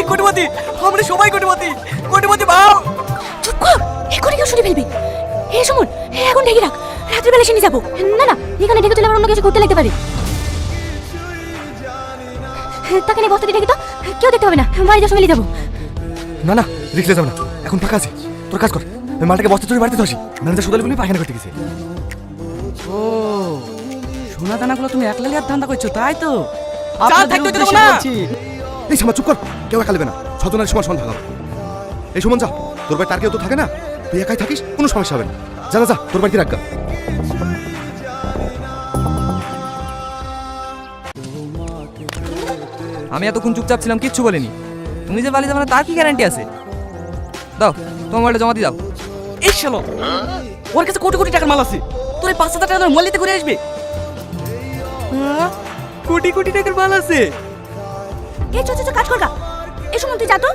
কোটিপতি, আমরা সবাই কোটিপতি। কোটিপতি বাপ। চুপ কর, এখনই কেউ শুনে ফেলবে। হে সুমন, এখন ঢেকে রাখ, রাত্রিবেলা এসে নিয়ে যাবো। না না, এখানে ঢেকে তুলে আবার অন্য কিছু করতে লাগতে পারে। তাকে নিয়ে বস্তা দিয়ে ঢেকে তো কেউ দেখতে হবে না, বাড়ি যাওয়ার সময় নিয়ে যাবো। না না, রিক্সে যাবো না, এখন ফাঁকা আছে। তোর কাজ কর, ওই মালটাকে বস্তা চুরি বাড়িতে ধসি। ম্যানেজার সুদালি বলে পায়খানা করতে গেছে। ও, সোনা দানাগুলো তুমি একলা লিয়ার ধান্দা করছো, তাই তো? চাল থাকতে দেবো না। এই সামা চুপ কর, কেউ একা নেবে না, ছজনের সমান সমান থাকা। এই সুমন যা, তোর ভাই তার কেউ তো থাকে না, তুই একাই থাকিস, কোনো সমস্যা হবে না। যা যা, তোর বাড়িতে রাখগা। আমি এতক্ষণ চুপচাপ ছিলাম, কিচ্ছু বলিনি। তুমি যে বালি যাবে না তার কি গ্যারান্টি আছে? দাও তোমার মোবাইলটা জমা দিয়ে দাও। এই শালো, ওর কাছে কোটি কোটি টাকার মাল আছে, তোর এই 5,000 টাকা মাল নিতে ঘুরে আসবে। কোটি কোটি টাকার মাল আছে? এই চল চল কাজ কর গা। এই সুমন তুই যা তো।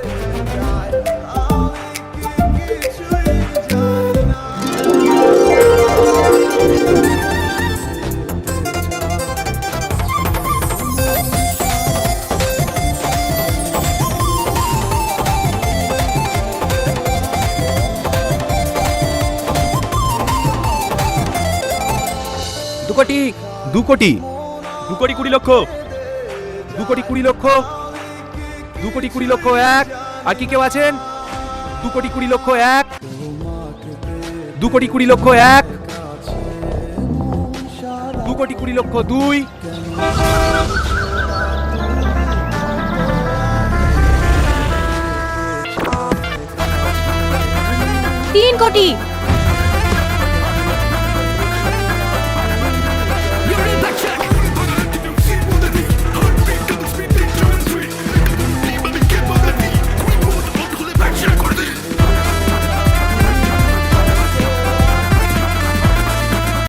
দু কোটি 2 কোটি 2 কোটি 20 লক্ষ 2 কোটি 20 লক্ষ 2 কোটি 20 লক্ষ এক। আর কি কেউ আছেন? 2 কোটি 20 লক্ষ এক, 2 কোটি 20 লক্ষ এক, 2 কোটি 20 লক্ষ দুই, 3 কোটি।